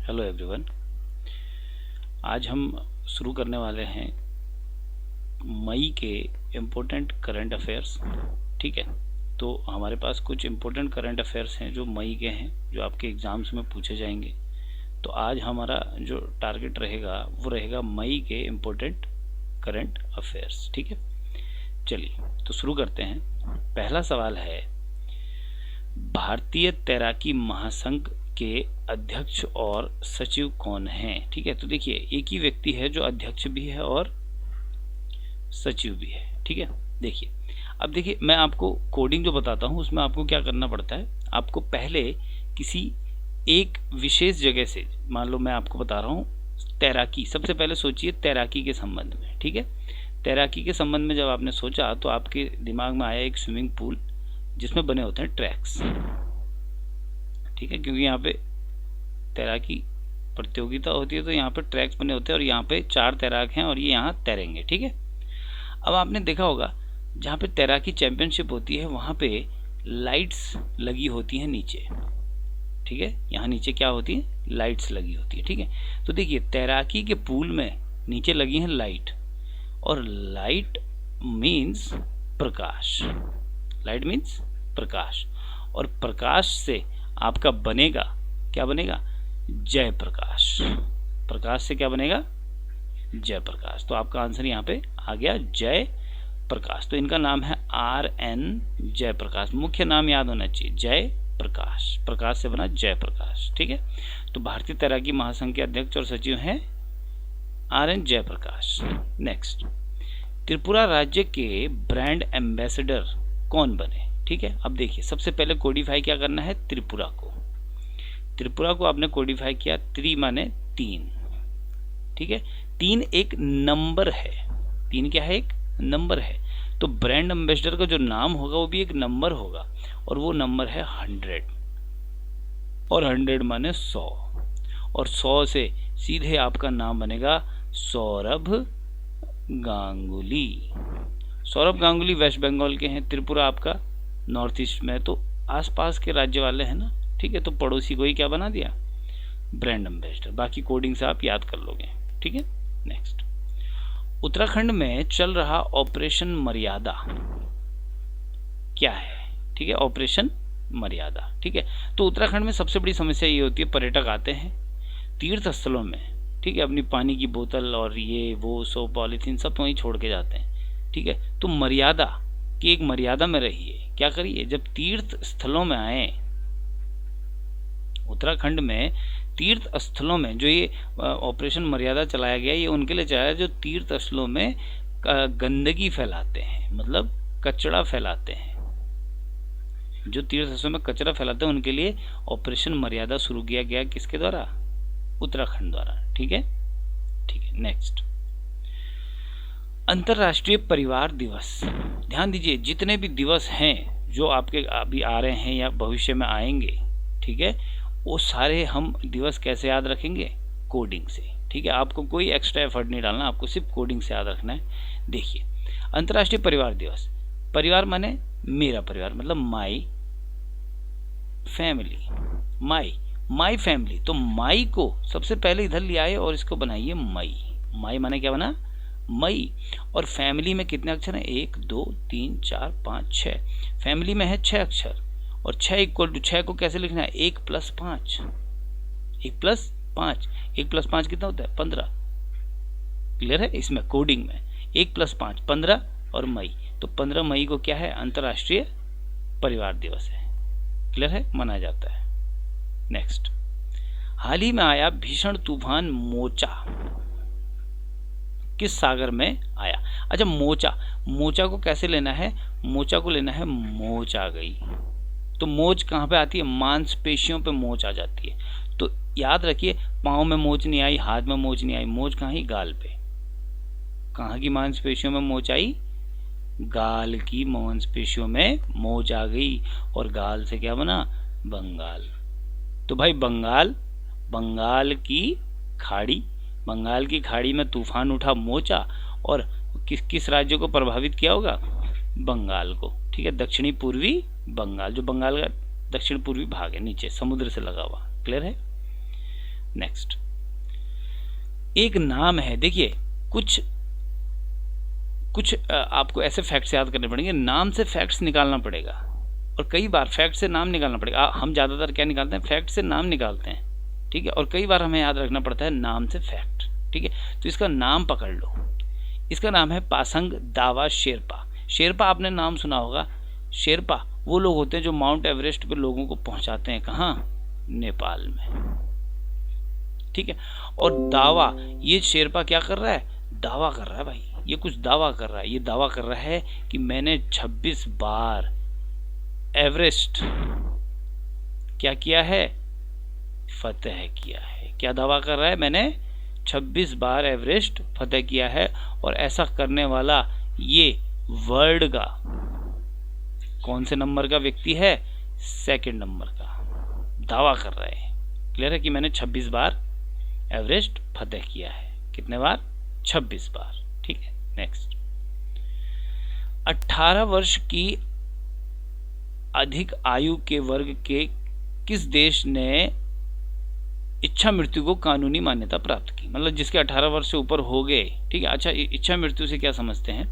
Hello everyone. आज हम शुरू करने वाले हैं मई के इम्पोर्टेंट करंट अफेयर्स। ठीक है, तो हमारे पास कुछ इम्पोर्टेंट करंट अफेयर्स हैं जो मई के हैं, जो आपके एग्ज़ाम्स में पूछे जाएंगे। तो आज हमारा जो टारगेट रहेगा वो रहेगा मई के इम्पोर्टेंट करंट अफेयर्स। ठीक है, चलिए तो शुरू करते हैं। पहला सवाल है, भारतीय तैराकी महासंघ के अध्यक्ष और सचिव कौन हैं? ठीक है, तो देखिए एक ही व्यक्ति है जो अध्यक्ष भी है और सचिव भी है। ठीक है, देखिए अब देखिए मैं आपको कोडिंग जो बताता हूँ उसमें आपको क्या करना पड़ता है। आपको पहले किसी एक विशेष जगह से, मान लो मैं आपको बता रहा हूँ तैराकी, सबसे पहले सोचिए तैराकी के संबंध में। ठीक है, तैराकी के संबंध में जब आपने सोचा तो आपके दिमाग में आया एक स्विमिंग पूल जिसमें बने होते हैं ट्रैक्स। ठीक है, क्योंकि यहाँ पे तैराकी प्रतियोगिता होती है तो यहाँ पे ट्रैक्स बने होते हैं और यहाँ पे 4 तैराक हैं और ये यहाँ तैरेंगे। ठीक है, अब आपने देखा होगा जहाँ पे तैराकी चैंपियनशिप होती है वहाँ पे लाइट्स लगी होती हैं नीचे। ठीक है, यहाँ नीचे क्या होती है, लाइट्स लगी होती है। ठीक है, तो देखिए तैराकी के पूल में नीचे लगी है लाइट, और लाइट मीन्स प्रकाश। लाइट मीन्स प्रकाश, और प्रकाश से आपका बनेगा, क्या बनेगा, जय प्रकाश। प्रकाश से क्या बनेगा, जय प्रकाश। तो आपका आंसर यहाँ पे आ गया जय प्रकाश। तो इनका नाम है RN जय प्रकाश। मुख्य नाम याद होना चाहिए, जय प्रकाश। प्रकाश से बना जय प्रकाश। ठीक है, तो भारतीय तैराकी महासंघ के अध्यक्ष और सचिव हैं RN जय प्रकाश। नेक्स्ट, त्रिपुरा राज्य के ब्रांड एम्बेसडर कौन बने? ठीक है, अब देखिए सबसे पहले कोडिफाई क्या करना है, त्रिपुरा को। त्रिपुरा को आपने कोडिफाई किया, त्रि माने 3। ठीक है, 3 एक नंबर है। 3 क्या है, एक नंबर है। तो ब्रांड एम्बेसडर का जो नाम होगा वो भी एक नंबर होगा, और वो नंबर है 100, और 100 माने 100, और 100 से सीधे आपका नाम बनेगा सौरभ गांगुली। सौरभ गांगुली वेस्ट बंगाल के हैं, त्रिपुरा आपका नॉर्थ ईस्ट में, तो आसपास के राज्य वाले हैं ना। ठीक है, तो पड़ोसी को ही क्या बना दिया, ब्रांड एम्बेसडर। बाकी कोडिंग से आप याद कर लोगे। ठीक है, नेक्स्ट, उत्तराखंड में चल रहा ऑपरेशन मर्यादा क्या है? ठीक है, ऑपरेशन मर्यादा। ठीक है, तो उत्तराखंड में सबसे बड़ी समस्या ये होती है, पर्यटक आते हैं तीर्थ स्थलों में, ठीक है, अपनी पानी की बोतल और ये वो सो पॉलीथीन सब वहीं छोड़ के जाते हैं। ठीक है, तो मर्यादा की एक मर्यादा में रहिए। क्या करिए, जब तीर्थ स्थलों में आए, उत्तराखंड में तीर्थ स्थलों में जो ये ऑपरेशन मर्यादा चलाया गया, ये उनके लिए चलाया जो तीर्थ स्थलों में गंदगी फैलाते हैं, मतलब कचरा फैलाते हैं। जो तीर्थ स्थलों में कचरा फैलाते हैं उनके लिए ऑपरेशन मर्यादा शुरू किया गया, किसके द्वारा, उत्तराखंड द्वारा। ठीक है, ठीक है, नेक्स्ट, अंतर्राष्ट्रीय परिवार दिवस। ध्यान दीजिए, जितने भी दिवस हैं जो आपके अभी आ रहे हैं या भविष्य में आएंगे, ठीक है, वो सारे हम दिवस कैसे याद रखेंगे, कोडिंग से। ठीक है, आपको कोई एक्स्ट्रा एफर्ट नहीं डालना, आपको सिर्फ कोडिंग से याद रखना है। देखिए अंतर्राष्ट्रीय परिवार दिवस, परिवार माने मेरा परिवार, मतलब माई फैमिली, माई फैमिली। तो माई को सबसे पहले इधर ले आए और इसको बनाइए मई। माई माने क्या बना, मई। और फैमिली में कितने अक्षर हैं, 1 2 3 4 5 6। फैमिली में है 6 अक्षर, और 6 इक्वल टू 6 को कैसे लिखना है, 1 + 5। 1 + 5, 1 + 5 कितना होता है, 15। क्लियर है, इसमें कोडिंग में 1 + 5 15, और मई, तो 15 मई को क्या है, अंतर्राष्ट्रीय परिवार दिवस है। क्लियर है, मनाया जाता है। नेक्स्ट, हाल ही में आया भीषण तूफान मोचा किस सागर में आया? अच्छा, मोचा को कैसे लेना है, मोचा को लेना है मोच आ गई। तो मोच कहाँ पे आती है, मांसपेशियों पे मोच आ जाती है। तो याद रखिए, पाँव में मोच नहीं आई, हाथ में मोच नहीं आई, मोच कहाँ ही, गाल पे। कहाँ की मांसपेशियों में मोच आई, गाल की मांसपेशियों में मोच आ गई, और गाल से क्या बना, बंगाल। तो भाई बंगाल की खाड़ी में तूफान उठा मोचा, और किस राज्य को प्रभावित किया होगा, बंगाल को। ठीक है, दक्षिणी पूर्वी बंगाल, जो बंगाल का दक्षिण पूर्वी भाग है, नीचे समुद्र से लगा हुआ। क्लियर है, नेक्स्ट, एक नाम है, देखिए कुछ आपको ऐसे फैक्ट्स याद करने पड़ेंगे, नाम से फैक्ट्स निकालना पड़ेगा, और कई बार फैक्ट से नाम निकालना पड़ेगा। हम ज़्यादातर क्या निकालते हैं, फैक्ट से नाम निकालते हैं, ठीक है, और कई बार हमें याद रखना पड़ता है नाम से फैक्ट, ठीक है। तो इसका नाम पकड़ लो, इसका नाम है पासंग दावा शेरपा। शेरपा आपने नाम सुना होगा, शेरपा वो लोग होते हैं जो माउंट एवरेस्ट पे लोगों को पहुंचाते हैं, कहाँ, नेपाल में, ठीक है। और दावा, ये शेरपा क्या कर रहा है, दावा कर रहा है भाई, ये कुछ दावा कर रहा है, ये दावा कर रहा है कि मैंने 26 बार एवरेस्ट क्या किया है, फतेह किया है। क्या दावा कर रहा है, मैंने 26 बार एवरेस्ट फतेह किया है, और ऐसा करने वाला ये वर्ल्ड का कौन से नंबर का व्यक्ति है, सेकंड नंबर का दावा कर रहा है। क्लियर है कि मैंने 26 बार एवरेस्ट फतेह किया है, कितने बार, 26 बार, ठीक है। नेक्स्ट, 18 वर्ष की अधिक आयु के वर्ग के किस देश ने इच्छा मृत्यु को कानूनी मान्यता प्राप्त की, मतलब जिसके 18 वर्ष से ऊपर हो गए, ठीक है। अच्छा, इच्छा मृत्यु से क्या समझते हैं,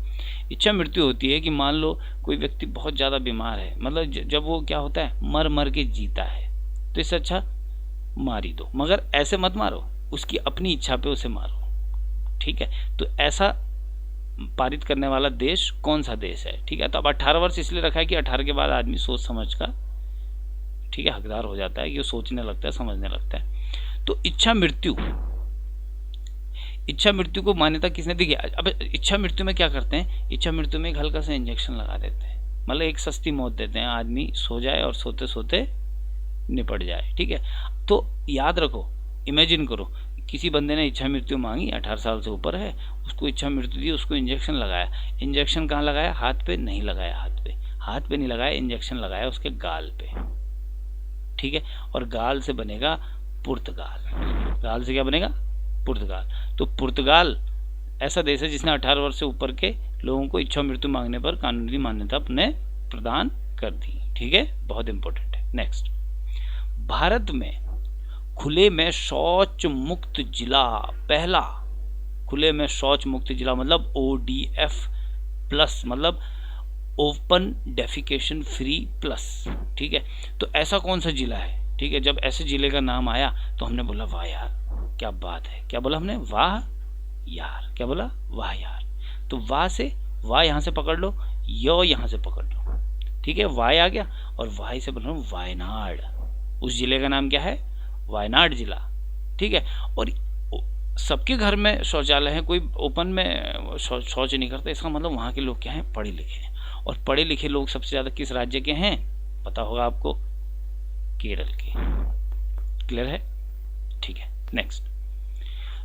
इच्छा मृत्यु होती है कि मान लो कोई व्यक्ति बहुत ज़्यादा बीमार है, मतलब जब वो क्या होता है, मर मर के जीता है, तो इससे अच्छा मार ही दो, मगर ऐसे मत मारो, उसकी अपनी इच्छा पे उसे मारो, ठीक है। तो ऐसा पारित करने वाला देश कौन सा देश है, ठीक है। तो अब 18 वर्ष इसलिए रखा है कि 18 के बाद आदमी सोच समझ का, ठीक है, हकदार हो जाता है, कि वो सोचने लगता है, समझने लगता है। तो इच्छा मृत्यु को मान्यता किसने दी? अब इच्छा मृत्यु में क्या करते हैं, इच्छा मृत्यु में एक हल्का सा इंजेक्शन लगा देते हैं, मतलब एक सस्ती मौत देते हैं, आदमी सो जाए और सोते सोते निपट जाए, ठीक है। तो याद रखो, इमेजिन करो, किसी बंदे ने इच्छा मृत्यु मांगी, 18 साल से ऊपर है, उसको इच्छा मृत्यु दी, उसको इंजेक्शन लगाया। इंजेक्शन कहाँ लगाया, हाथ पे नहीं लगाया, हाथ पे नहीं लगाया, इंजेक्शन लगाया उसके गाल पे, ठीक है। और गाल से बनेगा पुर्तगाल, गाल से क्या बनेगा, पुर्तगाल। तो पुर्तगाल ऐसा देश है जिसने 18 वर्ष से ऊपर के लोगों को इच्छा मृत्यु मांगने पर कानूनी मान्यता अपने प्रदान कर दी, ठीक है, बहुत इंपॉर्टेंट है। नेक्स्ट, भारत में खुले में शौच मुक्त जिला, पहला खुले में शौच मुक्त जिला मतलब ODF प्लस, मतलब ओपन डेफिकेशन फ्री प्लस, ठीक है। तो ऐसा कौन सा जिला है, ठीक है। जब ऐसे जिले का नाम आया तो हमने बोला वाह यार क्या बात है, क्या बोला हमने, वाह यार, क्या बोला, वाह यार। तो वाह से, वाह यहाँ से पकड़ लो, यो यहाँ से पकड़ लो, ठीक है, वाह आ गया, और वाह से बन रहा वायनाड, उस जिले का नाम क्या है, वायनाड जिला, ठीक है। और सबके घर में शौचालय है, कोई ओपन में शौच नहीं करता, इसका मतलब वहाँ के लोग क्या हैं, पढ़े लिखे हैं। और पढ़े लिखे लोग सबसे ज़्यादा किस राज्य के हैं, पता होगा आपको, केरल के। क्लियर है, ठीक है। नेक्स्ट,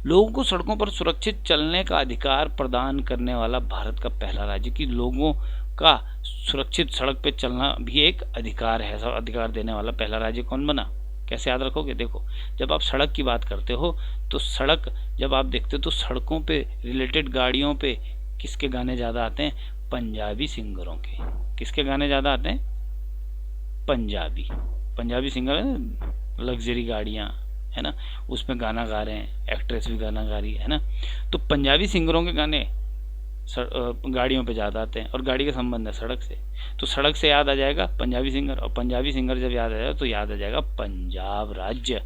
लोगों को सड़कों पर सुरक्षित चलने का अधिकार प्रदान करने वाला भारत का पहला राज्य, कि लोगों का सुरक्षित सड़क पे चलना भी एक अधिकार है, ऐसा अधिकार देने वाला पहला राज्य कौन बना, कैसे याद रखोगे, देखो जब आप सड़क की बात करते हो तो सड़क जब आप देखते हो तो सड़कों पे रिलेटेड गाड़ियों पे किसके गाने ज़्यादा आते हैं, पंजाबी सिंगरों के। किसके गाने ज़्यादा आते हैं, पंजाबी सिंगर, लग्जरी गाड़ियाँ है ना, उसमें गाना गा रहे हैं, एक्ट्रेस भी गाना गा रही है ना, तो पंजाबी सिंगरों के गाने गाड़ियों पे ज़्यादा आते हैं, और गाड़ी का संबंध है सड़क से, तो सड़क से याद आ जाएगा पंजाबी सिंगर, और पंजाबी सिंगर जब याद आ जाएगा तो याद आ जाएगा पंजाब राज्य।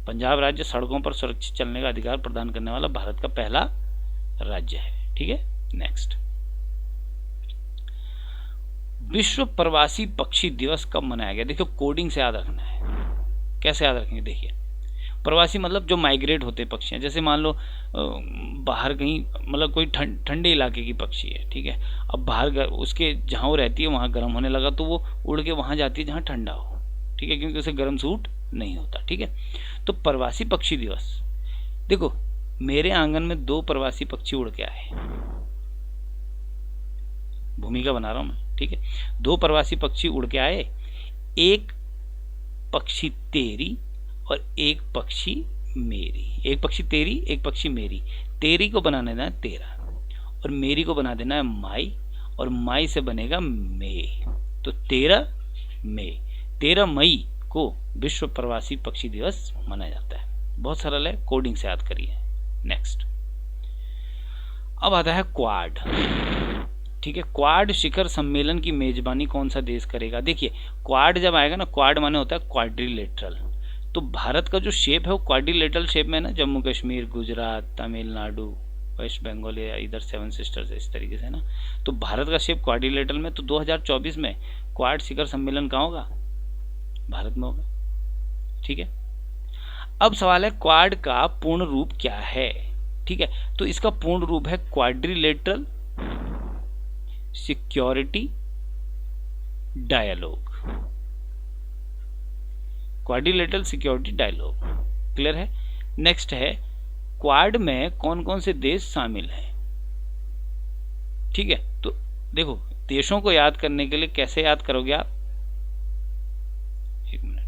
पंजाब राज्य सड़कों पर सुरक्षित चलने का अधिकार प्रदान करने वाला भारत का पहला राज्य है, ठीक है। नेक्स्ट, विश्व प्रवासी पक्षी दिवस कब मनाया गया, देखिए कोडिंग से याद रखना है, कैसे याद रखेंगे, देखिए प्रवासी मतलब जो माइग्रेट होते पक्षी, जैसे मान लो बाहर कहीं, मतलब कोई ठंडे इलाके की पक्षी है, ठीक है, अब बाहर उसके जहाँ वो रहती है वहाँ गर्म होने लगा तो वो उड़ के वहाँ जाती है जहाँ ठंडा हो, ठीक है, क्योंकि उसे गर्म सूट नहीं होता, ठीक है। तो प्रवासी पक्षी दिवस, देखो मेरे आंगन में 2 प्रवासी पक्षी उड़ के आए, भूमिका बना रहा हूँ मैं, ठीक है, 2 प्रवासी पक्षी उड़ के आए, एक पक्षी तेरी और एक पक्षी मेरी, एक पक्षी तेरी एक पक्षी मेरी, तेरी को बना देना है तेरा और मेरी को बना देना है माई, और माई से बनेगा मे, तो 13 मई को विश्व प्रवासी पक्षी दिवस मनाया जाता है। बहुत सरल है, कोडिंग से याद करिए। नेक्स्ट, अब आता है क्वाड। ठीक है, क्वाड शिखर सम्मेलन की मेजबानी कौन सा देश करेगा? देखिए क्वाड जब आएगा ना, क्वाड माने होता है क्वाड्रिलेटरल, तो भारत का जो शेप है वो क्वाड्रिलेटरल शेप में है ना, जम्मू कश्मीर, गुजरात, तमिलनाडु, वेस्ट बंगाल या इधर सेवन सिस्टर्स इस तरीके से ना, तो भारत का शेप क्वाड्रिलेटरल में। तो 2024 में क्वाड शिखर सम्मेलन कहाँ होगा? भारत में होगा। ठीक है, अब सवाल है क्वाड का पूर्ण रूप क्या है? ठीक है, तो इसका पूर्ण रूप है quadrilateral security dialogue. Quadrilateral security dialogue, clear है। नेक्स्ट है, क्वाड में कौन कौन से देश शामिल हैं? ठीक है, तो देखो देशों को याद करने के लिए कैसे याद करोगे आप? एक मिनट,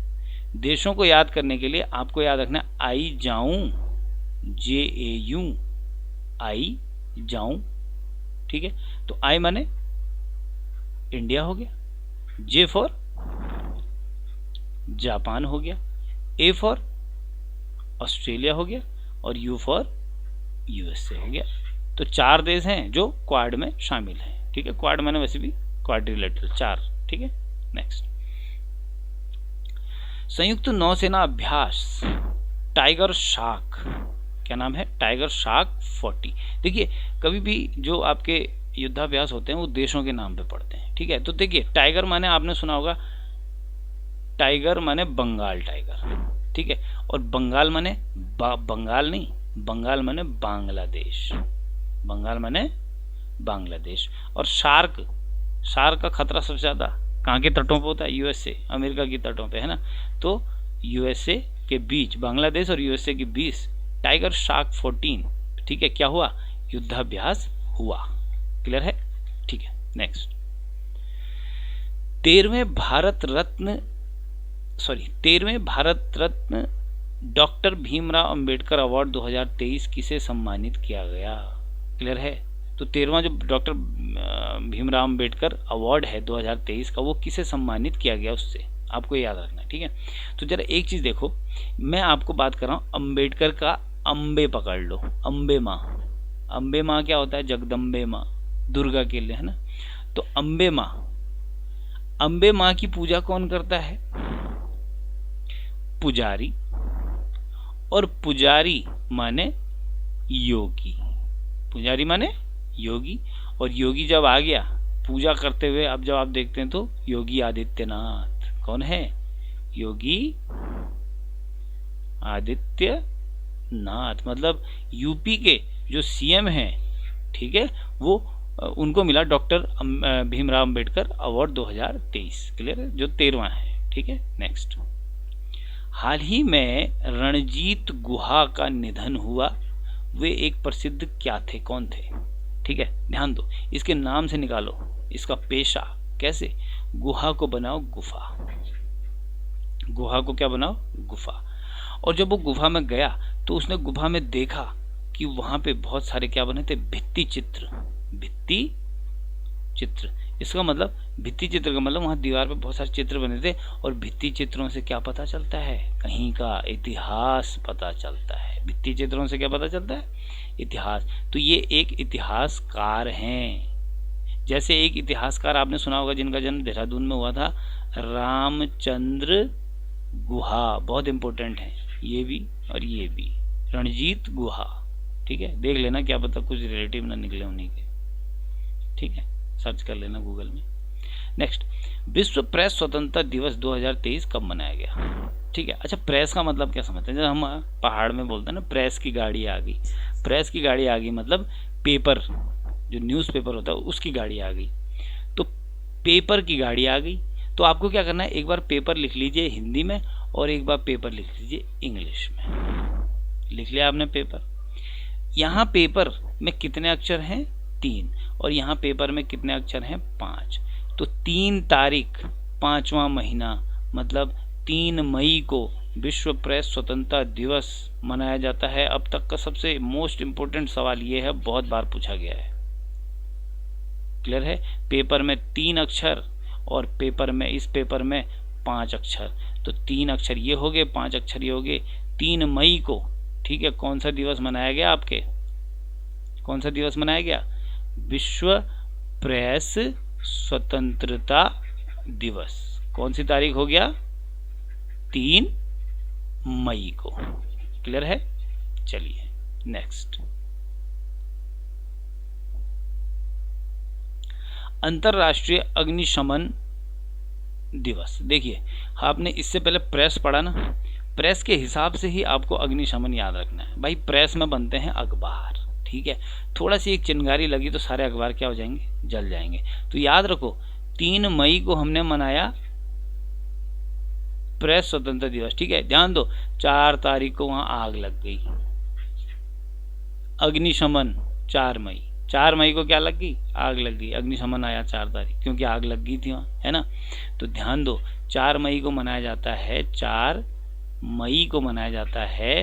देशों को याद करने के लिए आपको याद रखना आई जाऊं, JAU, आई जाऊं। ठीक है, तो आई माने इंडिया हो गया, J फॉर जापान हो गया, A फॉर ऑस्ट्रेलिया हो गया और U फॉर USA हो गया। तो 4 देश हैं जो क्वाड में शामिल हैं। ठीक है, क्वाड माने वैसे भी क्वाड्रिलेटरल 4। ठीक है, नेक्स्ट, संयुक्त नौसेना अभ्यास टाइगर शार्क, क्या नाम है? Tiger shark 40। देखिए कभी भी जो आपके युद्धाभ्यास होते हैं वो देशों के नाम पे पड़ते हैं। ठीक है, तो देखिए टाइगर माने आपने सुना होगा, टाइगर माने बंगाल टाइगर। ठीक है, और बंगाल माने बंगाल नहीं, बंगाल माने बांग्लादेश, बंगाल माने बांग्लादेश। और शार्क, शार्क का खतरा सबसे ज्यादा कहाँ के तटों पे होता है? USA, अमेरिका की तटों पे, है ना। तो USA के बीच, बांग्लादेश और USA के बीच टाइगर शार्क 14, ठीक है, क्या हुआ? युद्धाभ्यास हुआ। क्लियर है? ठीक है, next, 13वें Bharat Ratna doctor Bhimrao Ambedkar award 2023 किसे सम्मानित किया गया? क्लियर है? तो 13वां जो डॉक्टर भीमराव अंबेडकर अवार्ड है 2023 का, वो किसे सम्मानित किया गया उससे आपको याद रखना। ठीक है, तो जरा एक चीज देखो, मैं आपको बात कर रहा हूं अंबेडकर का, अंबे पकड़ लो, अंबे माँ। अंबे माँ क्या होता है? जगदम्बे माँ, दुर्गा के लिए, है ना। तो अंबे माँ, अंबे माँ की पूजा कौन करता है? पुजारी, और पुजारी माने योगी, पुजारी माने योगी। और योगी जब आ गया पूजा करते हुए, अब जब आप देखते हैं तो योगी आदित्यनाथ, कौन है? योगी आदित्यनाथ, मतलब यूपी के जो CM हैं, ठीक है, वो उनको मिला doctor Bhimrao Ambedkar award 2023। Clear है? जो 13वां है। ठीक है, नेक्स्ट, हाल ही में रणजीत गुहा का निधन हुआ, वे एक प्रसिद्ध क्या थे, कौन थे? ठीक है, ध्यान दो, इसके नाम से निकालो इसका पेशा। कैसे? गुहा को बनाओ गुफा, गुहा को क्या बनाओ? गुफा। और जब वो गुफा में गया तो उसने गुफा में देखा कि वहां पे बहुत सारे क्या बने थे? भित्ति चित्र, भित्ति चित्र। इसका मतलब भित्ति चित्र का मतलब वहां दीवार पे बहुत सारे चित्र बने थे, और भित्ति चित्रों से क्या पता चलता है? कहीं का इतिहास पता चलता है। भित्ति चित्रों से क्या पता चलता है? इतिहास। तो ये एक इतिहासकार हैं। जैसे एक इतिहासकार आपने सुना होगा जिनका जन्म देहरादून में हुआ था, रामचंद्र गुहा, बहुत इंपॉर्टेंट है ये भी और ये भी, रणजीत गुहा। ठीक है, देख लेना, क्या पता कुछ रिलेटिव ना निकले उन्हीं के। ठीक है, सर्च कर लेना गूगल में। नेक्स्ट, विश्व प्रेस स्वतंत्रता दिवस 2023 कब मनाया गया? ठीक है, अच्छा प्रेस का मतलब क्या समझते हैं? जब हम पहाड़ में बोलते हैं ना प्रेस की गाड़ी आ गई, प्रेस की गाड़ी आ गई मतलब पेपर, जो न्यूज़पेपर होता है उसकी गाड़ी आ गई। तो पेपर की गाड़ी आ गई, तो आपको क्या करना है? एक बार पेपर लिख लीजिए हिंदी में और एक बार पेपर लिख लीजिए इंग्लिश में। लिख लिया आपने पेपर। यहाँ पेपर में कितने अक्षर हैं? 3, और यहाँ पेपर में कितने अक्षर हैं? 5। तो 3 तारीख 5वां महीना मतलब 3 मई को विश्व प्रेस स्वतंत्रता दिवस मनाया जाता है। अब तक का सबसे मोस्ट इम्पोर्टेंट सवाल ये है, बहुत बार पूछा गया है। क्लियर है? पेपर में 3 अक्षर और पेपर में, इस पेपर में 5 अक्षर। तो 3 अक्षर ये हो गए, 5 अक्षर ये हो गए, 3 मई को, ठीक है, कौन सा दिवस मनाया गया आपके, कौन सा दिवस मनाया गया, विश्व प्रेस स्वतंत्रता दिवस। कौन सी तारीख हो गया, 3 मई को। क्लियर है? चलिए नेक्स्ट, अंतरराष्ट्रीय अग्निशमन दिवस। देखिए आपने इससे पहले प्रेस पढ़ा ना, प्रेस के हिसाब से ही आपको अग्निशमन याद रखना है भाई। प्रेस में बनते हैं अखबार, ठीक है, थोड़ा सी एक चिंगारी लगी तो सारे अखबार क्या हो जाएंगे, जल जाएंगे। तो याद रखो 3 मई को हमने मनाया प्रेस स्वतंत्रता दिवस, ठीक है। ध्यान दो 4 तारीख को वहां आग लग गई, अग्निशमन 4 मई, 4 मई को क्या लग गई, आग लग गई, अग्निशमन आया 4 तारीख, क्योंकि आग लग गई थी वहां, है ना। तो ध्यान दो 4 मई को मनाया जाता है, 4 मई को मनाया जाता है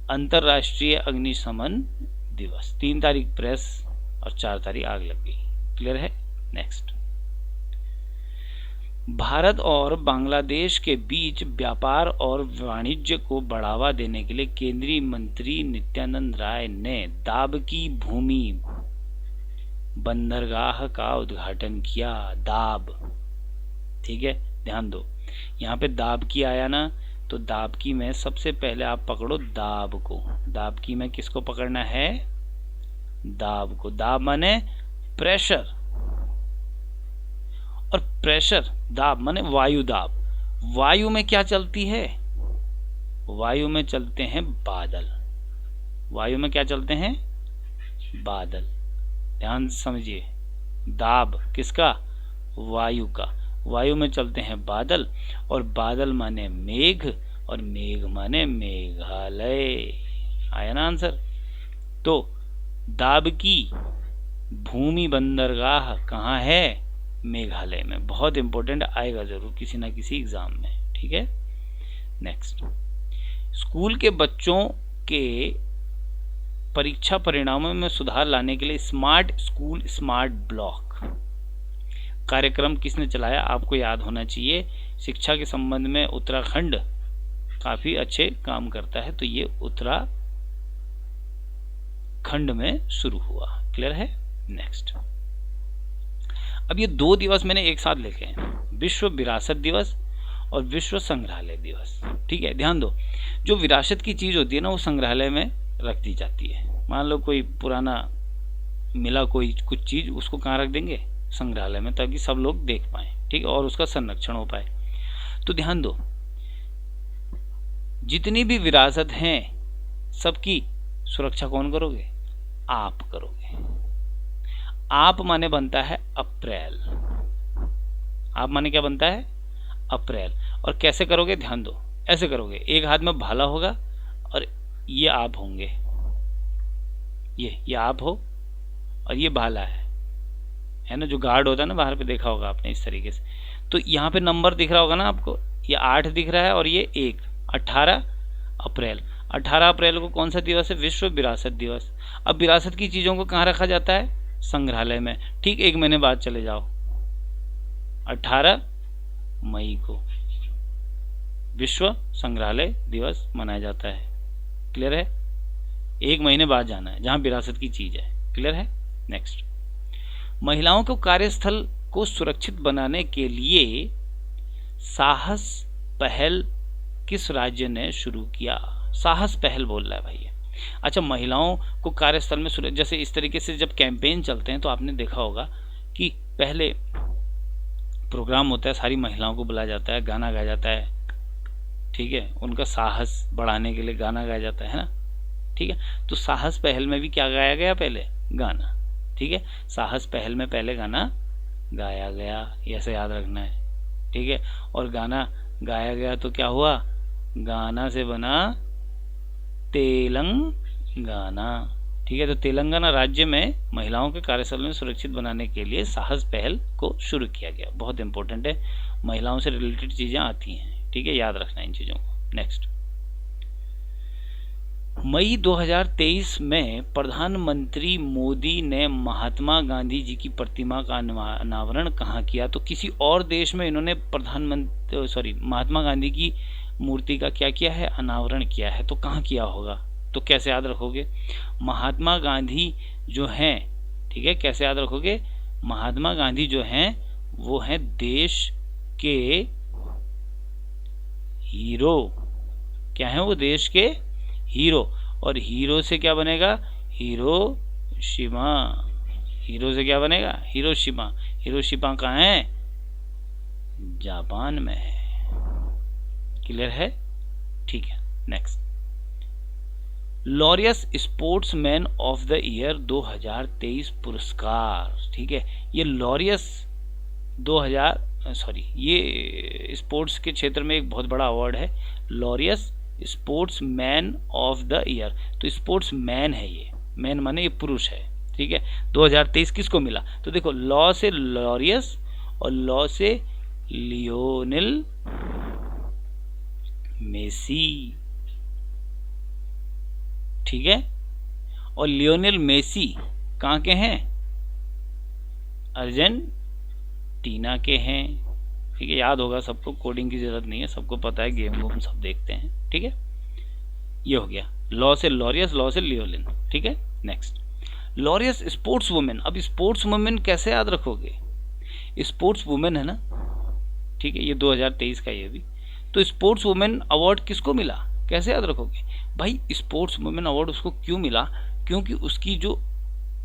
अंतरराष्ट्रीय अग्निशमन दिवस। 3 तारीख प्रेस और 4 तारीख आग लग गई। क्लियर है? नेक्स्ट, भारत और बांग्लादेश के बीच व्यापार और वाणिज्य को बढ़ावा देने के लिए केंद्रीय मंत्री नित्यानंद राय ने दाब-की भूमि बंदरगाह का उद्घाटन किया। दाब, ठीक है, ध्यान दो यहाँ पे दाब-की आया ना, तो दाब-की में सबसे पहले आप पकड़ो दाब को। दाब-की में किसको पकड़ना है, दाब को। दाब माने प्रेशर, और प्रेशर दाब माने वायु दाब। वायु में क्या चलती है, वायु में चलते हैं बादल। वायु में क्या चलते हैं, बादल। ध्यान से समझिए, दाब किसका, वायु का। वायु में चलते हैं बादल, और बादल माने मेघ, और मेघ माने मेघालय। आया ना आंसर। तो दाब की भूमि बंदरगाह कहाँ है, मेघालय में। बहुत इंपॉर्टेंट, आएगा जरूर किसी ना किसी एग्जाम में, ठीक है। नेक्स्ट, स्कूल के बच्चों के परीक्षा परिणामों में सुधार लाने के लिए स्मार्ट स्कूल स्मार्ट ब्लॉक कार्यक्रम किसने चलाया, आपको याद होना चाहिए। शिक्षा के संबंध में उत्तराखंड काफी अच्छे काम करता है, तो ये उत्तराखंड में शुरू हुआ। क्लियर है? नेक्स्ट, अब ये 2 दिवस मैंने एक साथ लिखे हैं, विश्व विरासत दिवस और विश्व संग्रहालय दिवस, ठीक है। ध्यान दो, जो विरासत की चीज होती है ना, वो संग्रहालय में रख दी जाती है। मान लो कोई पुराना मिला कोई कुछ चीज, उसको कहाँ रख देंगे, संग्रहालय में, ताकि सब लोग देख पाए, ठीक है, और उसका संरक्षण हो पाए। तो ध्यान दो, जितनी भी विरासत हैं सबकी सुरक्षा कौन करोगे, आप करोगे। आप माने बनता है अप्रैल, आप माने क्या बनता है, अप्रैल। और कैसे करोगे, ध्यान दो, ऐसे करोगे, एक हाथ में भाला होगा और ये आप होंगे, ये आप हो और ये भाला है ना, जो गार्ड होता है ना बाहर पे, देखा होगा आपने इस तरीके से। तो यहाँ पे नंबर दिख रहा होगा ना आपको, ये 8 दिख रहा है और ये 1, 18 अप्रैल। 18 अप्रैल को कौन सा दिवस है, विश्व विरासत दिवस। अब विरासत की चीजों को कहाँ रखा जाता है, संग्रहालय में। ठीक 1 महीने बाद चले जाओ, 18 मई को विश्व संग्रहालय दिवस मनाया जाता है। क्लियर है? 1 महीने बाद जाना है जहां विरासत की चीज है। क्लियर है? नेक्स्ट, महिलाओं को कार्यस्थल को सुरक्षित बनाने के लिए साहस पहल किस राज्य ने शुरू किया। साहस पहल बोल रहा है भाई। अच्छा, महिलाओं को कार्यस्थल में जैसे इस तरीके से जब कैंपेन चलते हैं तो आपने देखा होगा कि पहले प्रोग्राम होता है, सारी महिलाओं को बुलाया जाता है, गाना गाया जाता है, ठीक है, उनका साहस बढ़ाने के लिए गाना गाया जाता है ना, ठीक है। तो साहस पहल में भी क्या गाया गया, पहले गाना, ठीक है। साहस पहल में पहले गाना गाया गया, ऐसे याद रखना है, ठीक है। और गाना गाया गया तो क्या हुआ, गाना से बना तेलंगाना, ठीक है। तो तेलंगाना राज्य में महिलाओं के कार्यस्थल में सुरक्षित बनाने के लिए साहस पहल को शुरू किया गया। बहुत इंपॉर्टेंट है, महिलाओं से रिलेटेड चीजें आती हैं, ठीक है, याद रखना इन चीजों को। नेक्स्ट, मई 2023 में प्रधानमंत्री मोदी ने महात्मा गांधी जी की प्रतिमा का अनावरण कहाँ किया। तो किसी और देश में इन्होंने महात्मा गांधी की मूर्ति का क्या किया है, अनावरण किया है। तो कहाँ किया होगा, तो कैसे याद रखोगे, महात्मा गांधी जो हैं, ठीक है, कैसे याद रखोगे, महात्मा गांधी जो हैं वो हैं देश के हीरो। क्या है वो, देश के हीरो। और हीरो से क्या बनेगा, हिरोशिमा। हीरो से क्या बनेगा, हिरोशिमा। हिरोशिमा कहाँ है, जापान में है। क्लियर है, ठीक है। Next, Laureus sportsman of the year 2023 पुरस्कार, ठीक है। ये लॉरियस 2000 ये स्पोर्ट्स के क्षेत्र में एक बहुत बड़ा अवार्ड है, Laureus sportsman of the year. तो स्पोर्ट्समैन है ये, मैन माने ये पुरुष है, ठीक है। 2023 किसको मिला, तो देखो लॉ से लॉरियस और लॉ से लियोनेल मेसी, ठीक है। और लियोनेल मेसी कहाँ के हैं, अर्जेंटीना के हैं, ठीक है। याद होगा सबको, कोडिंग की जरूरत नहीं है, सबको पता है, गेम वूम सब देखते हैं, ठीक है। ये हो गया लॉ से लॉरियस, लॉ से लियोनेल, ठीक है। Next, Laureus sports women. अब स्पोर्ट्स वुमेन कैसे याद रखोगे, स्पोर्ट्स वुमेन है ना, ठीक है, ये 2023 का ये भी। तो स्पोर्ट्स वुमेन अवार्ड किसको मिला, कैसे याद रखोगे भाई, स्पोर्ट्स वुमेन अवार्ड उसको क्यों मिला, क्योंकि उसकी जो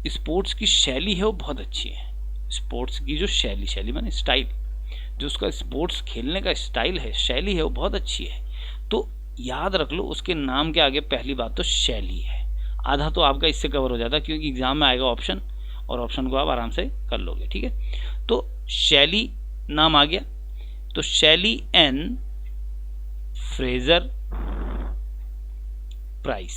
स्पोर्ट्स की शैली है वो बहुत अच्छी है। स्पोर्ट्स की जो शैली माने स्टाइल, जो उसका स्पोर्ट्स खेलने का स्टाइल है, शैली है, वो बहुत अच्छी है। तो याद रख लो उसके नाम के आगे पहली बात तो शैली है। आधा तो आपका इससे कवर हो जाता है, क्योंकि एग्जाम में आएगा ऑप्शन, और ऑप्शन को आप आराम से कर लोगे, ठीक है। तो शैली नाम आ गया, तो शैली एन फ्रेजर प्राइस,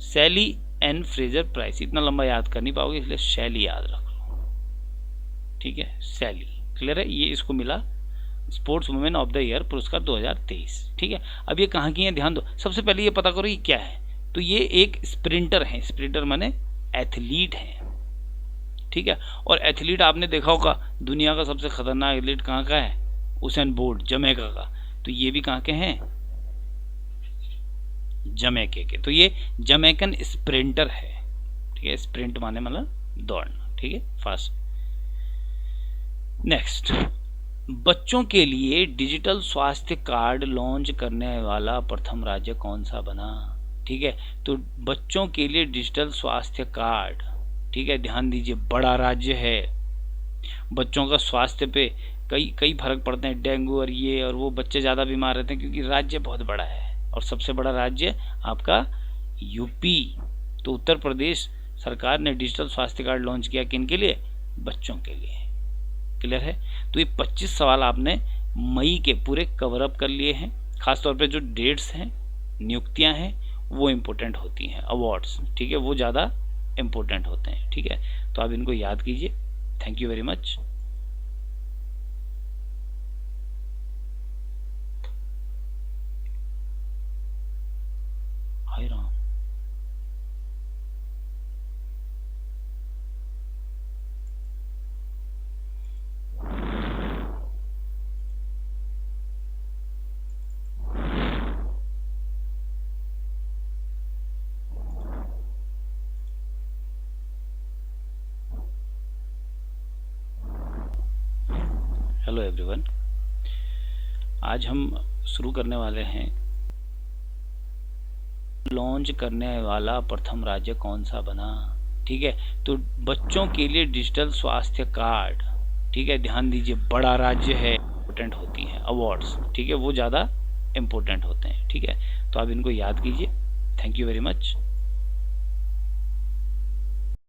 शैली एन फ्रेजर प्राइस। इतना लंबा याद कर नहीं पाओगे, इसलिए शैली याद रख लो, ठीक है, शैली। क्लियर है, ये इसको मिला sports women of the year पुरस्कार 2023, ठीक है। अब ये कहाँ की है, ध्यान दो। सबसे पहले ये पता करो ये क्या है, तो ये एक स्प्रिंटर है, स्प्रिंटर माने एथलीट है, ठीक है। और एथलीट आपने देखा होगा, दुनिया का सबसे खतरनाक एथलीट कहाँ का है, उसेन बोल्ट, जमैका का। तो ये भी कहाँ के हैं, जमैके के। तो ये जमैकन स्प्रिंटर है, ठीक है। स्प्रिंट माने मतलब दौड़ना, ठीक है, फास्ट। नेक्स्ट, बच्चों के लिए डिजिटल स्वास्थ्य कार्ड लॉन्च करने वाला प्रथम राज्य कौन सा बना, ठीक है। तो बच्चों के लिए डिजिटल स्वास्थ्य कार्ड, ठीक है, ध्यान दीजिए, बड़ा राज्य है। बच्चों का स्वास्थ्य पे कई फर्क पड़ते हैं, डेंगू और ये और वो, बच्चे ज़्यादा बीमार रहते हैं क्योंकि राज्य बहुत बड़ा है। और सबसे बड़ा राज्य आपका यूपी। तो उत्तर प्रदेश सरकार ने डिजिटल स्वास्थ्य कार्ड लॉन्च किया, किन के लिए, बच्चों के लिए। क्लियर है। तो ये 25 सवाल आपने मई के पूरे कवर अप कर लिए हैं। खासतौर पे जो डेट्स हैं, नियुक्तियां हैं, वो इम्पोर्टेंट होती हैं, अवार्ड्स, ठीक है, वो ज़्यादा इम्पोर्टेंट होते हैं, ठीक है। तो आप इनको याद कीजिए। Thank you very much. Hi Ram. Hello everyone, आज हम शुरू करने वाले हैं लॉन्च करने वाला प्रथम राज्य कौन सा बना, ठीक है। तो बच्चों के लिए डिजिटल स्वास्थ्य कार्ड, ठीक है, ध्यान दीजिए, बड़ा राज्य है, इम्पोर्टेंट होती हैं अवार्ड्स, ठीक है, वो ज़्यादा इम्पोर्टेंट होते हैं, ठीक है। तो आप इनको याद कीजिए। Thank you very much.